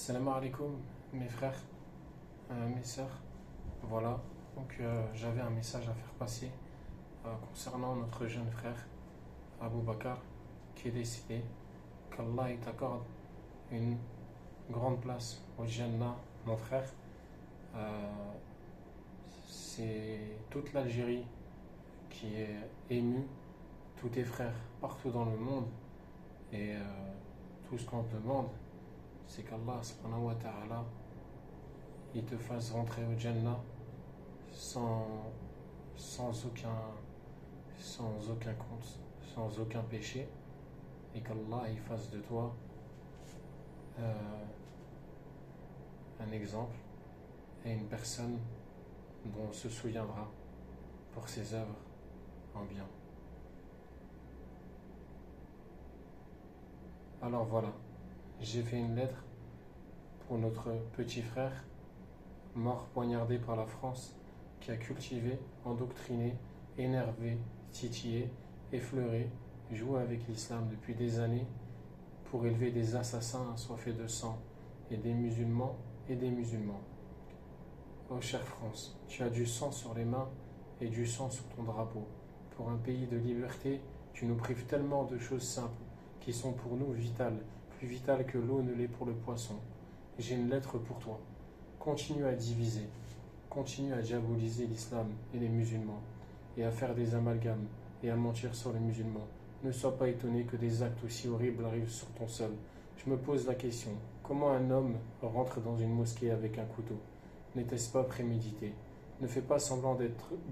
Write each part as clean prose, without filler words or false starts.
Salam alaikum, mes frères, mes sœurs. Voilà, donc j'avais un message à faire passer concernant notre jeune frère Abou Bakr qui est décédé. Qu'Allah il t'accorde une grande place au Jannah, mon frère. Euh, c'est toute l'Algérie qui est émue, tous tes frères partout dans le monde. Et tout ce qu'on te demande, c'est qu'Allah subhanahu wa ta'ala il te fasse rentrer au Jannah sans, sans aucun, sans aucun compte, sans aucun péché, et qu'Allah il fasse de toi euh, un exemple et une personne dont on se souviendra pour ses œuvres en bien. Alors voilà, j'ai fait une lettre pour notre petit frère mort poignardé par la France, qui a cultivé, endoctriné, énervé, titillé, effleuré, joué avec l'islam depuis des années pour élever des assassins assoiffés de sang et des musulmans et des musulmans. Ô chère France, tu as du sang sur les mains et du sang sur ton drapeau. Pour un pays de liberté, tu nous prives tellement de choses simples qui sont pour nous vitales, plus vitales que l'eau ne l'est pour le poisson. J'ai une lettre pour toi. Continue à diviser, continue à diaboliser l'islam et les musulmans, et à faire des amalgames et à mentir sur les musulmans. Ne sois pas étonné que des actes aussi horribles arrivent sur ton sol. Je me pose la question, comment un homme rentre dans une mosquée avec un couteau? N'était-ce pas prémédité? Ne fais pas semblant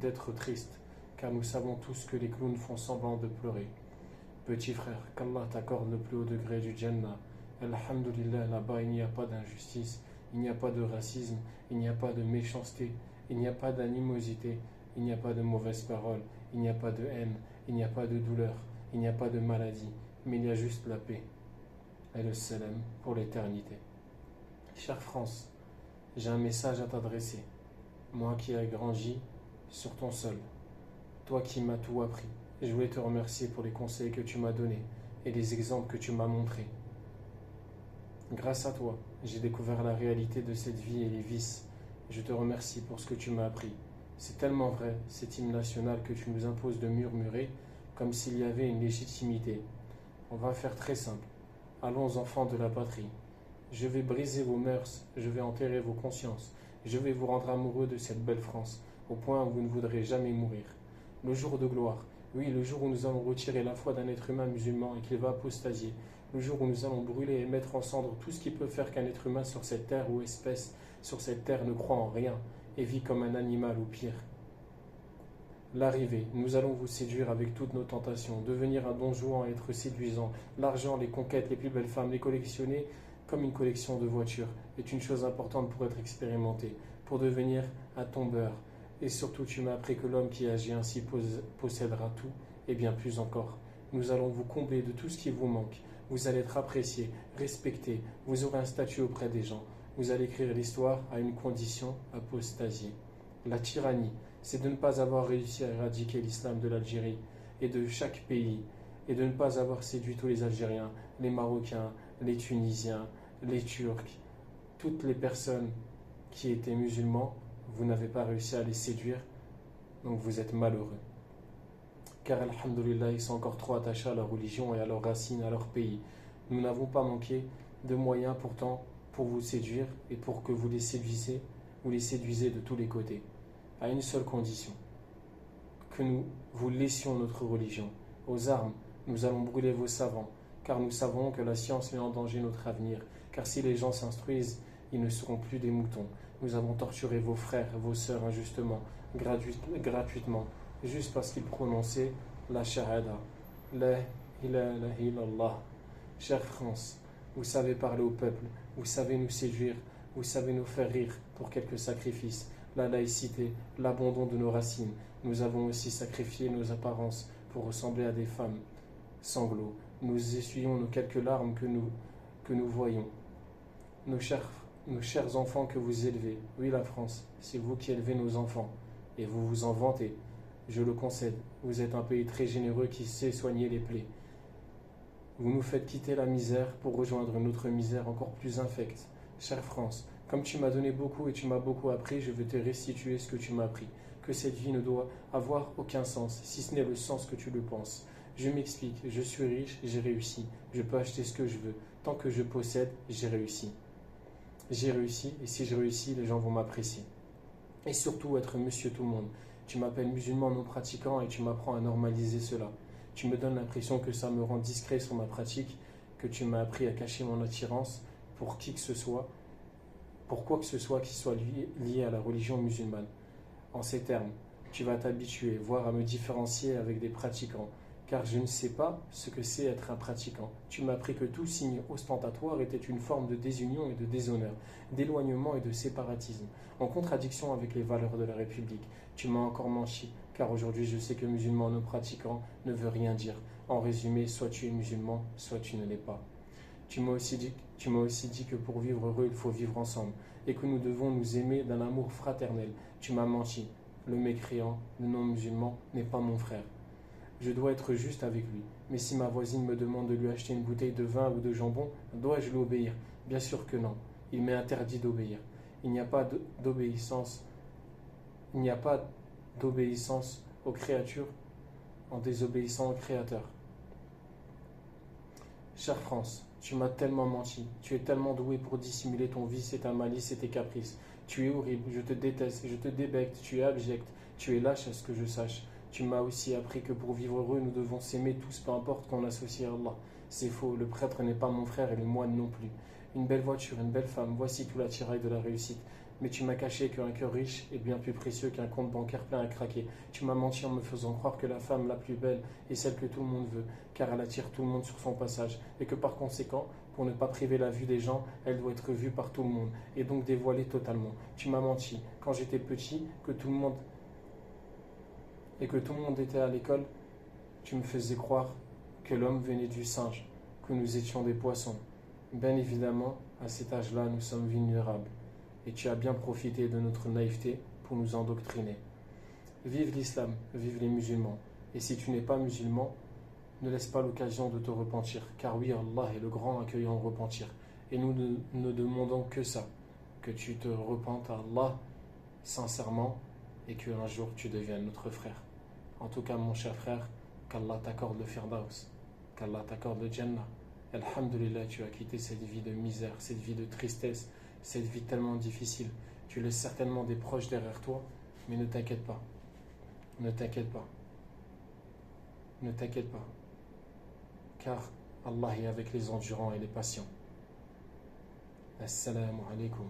d'être triste, car nous savons tous que les clowns font semblant de pleurer. Petit frère, qu'Allah t'accorde le plus haut degré du Jannah. Alhamdulillah, là-bas il n'y a pas d'injustice, il n'y a pas de racisme, il n'y a pas de méchanceté, il n'y a pas d'animosité, il n'y a pas de mauvaises paroles, il n'y a pas de haine, il n'y a pas de douleur, il n'y a pas de maladie, mais il y a juste la paix et le salam pour l'éternité. Chère France, j'ai un message à t'adresser. Moi qui ai grandi sur ton sol, toi qui m'as tout appris, je voulais te remercier pour les conseils que tu m'as donnés et les exemples que tu m'as montrés. Grâce à toi, j'ai découvert la réalité de cette vie et les vices. Je te remercie pour ce que tu m'as appris. C'est tellement vrai, cet hymne national que tu nous imposes de murmurer, comme s'il y avait une légitimité. On va faire très simple. Allons, enfants de la patrie. Je vais briser vos mœurs, je vais enterrer vos consciences, je vais vous rendre amoureux de cette belle France, au point où vous ne voudrez jamais mourir. Le jour de gloire, oui, le jour où nous allons retirer la foi d'un être humain musulman et qu'il va apostasier, le jour où nous allons brûler et mettre en cendre tout ce qui peut faire qu'un être humain sur cette terre ou espèce sur cette terre ne croit en rien et vit comme un animal ou pire. L'arrivée, nous allons vous séduire avec toutes nos tentations, devenir un don Juan et être séduisant. L'argent, les conquêtes, les plus belles femmes, les collectionner comme une collection de voitures est une chose importante pour être expérimenté, pour devenir un tombeur. Et surtout, tu m'as appris que l'homme qui agit ainsi possédera tout et bien plus encore. Nous allons vous combler de tout ce qui vous manque. Vous allez être apprécié, respecté, vous aurez un statut auprès des gens. Vous allez écrire l'histoire à une condition, apostasier. La tyrannie, c'est de ne pas avoir réussi à éradiquer l'islam de l'Algérie et de chaque pays, et de ne pas avoir séduit tous les Algériens, les Marocains, les Tunisiens, les Turcs, toutes les personnes qui étaient musulmans, vous n'avez pas réussi à les séduire, donc vous êtes malheureux. Car, alhamdoulilah, ils sont encore trop attachés à leur religion et à leurs racines, à leur pays. Nous n'avons pas manqué de moyens pourtant pour vous séduire et pour que vous les séduisez de tous les côtés, à une seule condition, que nous vous laissions notre religion. Aux armes, nous allons brûler vos savants, car nous savons que la science met en danger notre avenir, car si les gens s'instruisent, ils ne seront plus des moutons. Nous avons torturé vos frères, vos sœurs injustement, gratuitement, juste parce qu'ils prononçaient la shahada, la ilaha illallah. Chère France, vous savez parler au peuple, vous savez nous séduire, vous savez nous faire rire pour quelques sacrifices, la laïcité, l'abandon de nos racines. Nous avons aussi sacrifié nos apparences pour ressembler à des femmes. Sanglots, nous essuyons nos quelques larmes que nous voyons. Nos chers enfants que vous élevez, oui la France, c'est vous qui élevez nos enfants, et vous vous en vantez, je le concède, vous êtes un pays très généreux qui sait soigner les plaies. Vous nous faites quitter la misère pour rejoindre une autre misère encore plus infecte, Chère France, comme tu m'as donné beaucoup et tu m'as beaucoup appris, je veux te restituer ce que tu m'as appris. Que cette vie ne doit avoir aucun sens, si ce n'est le sens que tu le penses. Je m'explique, je suis riche, j'ai réussi. Je peux acheter ce que je veux. Tant que je possède, j'ai réussi. J'ai réussi, et si je réussis, les gens vont m'apprécier. Et surtout être monsieur tout le monde. Tu m'appelles musulman non pratiquant et tu m'apprends à normaliser cela. Tu me donnes l'impression que ça me rend discret sur ma pratique, que tu m'as appris à cacher mon attirance pour qui que ce soit, pour quoi que ce soit qui soit lié à la religion musulmane. En ces termes, tu vas t'habituer, voire à me différencier avec des pratiquants, car je ne sais pas ce que c'est être un pratiquant. Tu m'as appris que tout signe ostentatoire était une forme de désunion et de déshonneur, d'éloignement et de séparatisme, en contradiction avec les valeurs de la République. Tu m'as encore menti, car aujourd'hui je sais que musulman non pratiquant ne veut rien dire. En résumé, soit tu es musulman, soit tu ne l'es pas. Tu m'as aussi dit que pour vivre heureux, il faut vivre ensemble, et que nous devons nous aimer d'un amour fraternel. Tu m'as menti. Le mécréant, le non-musulman, n'est pas mon frère. Je dois être juste avec lui. Mais si ma voisine me demande de lui acheter une bouteille de vin ou de jambon, dois-je lui obéir? Bien sûr que non. Il m'est interdit d'obéir. Il n'y a pas d'obéissance. Il n'y a pas d'obéissance aux créatures en désobéissant au Créateur. Chère France, tu m'as tellement menti. Tu es tellement doué pour dissimuler ton vice et ta malice et tes caprices. Tu es horrible, je te déteste, je te débecte, tu es abject, tu es lâche à ce que je sache. Tu m'as aussi appris que pour vivre heureux, nous devons s'aimer tous, peu importe qu'on associe à Allah. C'est faux, le prêtre n'est pas mon frère et le moine non plus. Une belle voiture, une belle femme, voici tout l'attirail de la réussite. Mais tu m'as caché qu'un cœur riche est bien plus précieux qu'un compte bancaire plein à craquer. Tu m'as menti en me faisant croire que la femme la plus belle est celle que tout le monde veut, car elle attire tout le monde sur son passage, et que par conséquent, pour ne pas priver la vue des gens, elle doit être vue par tout le monde, et donc dévoilée totalement. Tu m'as menti. Quand j'étais petit, que tout le monde était à l'école, tu me faisais croire que l'homme venait du singe, que nous étions des poissons. Bien évidemment, à cet âge-là, nous sommes vulnérables. Et tu as bien profité de notre naïveté pour nous endoctriner. Vive l'islam, vive les musulmans. Et si tu n'es pas musulman, ne laisse pas l'occasion de te repentir, car oui, Allah est le grand accueillant au repentir. Et nous ne demandons que ça, que tu te repentes à Allah sincèrement et qu'un jour tu deviennes notre frère. En tout cas, mon cher frère, qu'Allah t'accorde le Firdaus, qu'Allah t'accorde le Jannah. Alhamdulillah, tu as quitté cette vie de misère, cette vie de tristesse, cette vie tellement difficile. Tu laisses certainement des proches derrière toi, mais ne t'inquiète pas. Ne t'inquiète pas. Ne t'inquiète pas. Car Allah est avec les endurants et les patients. Assalamu alaikum.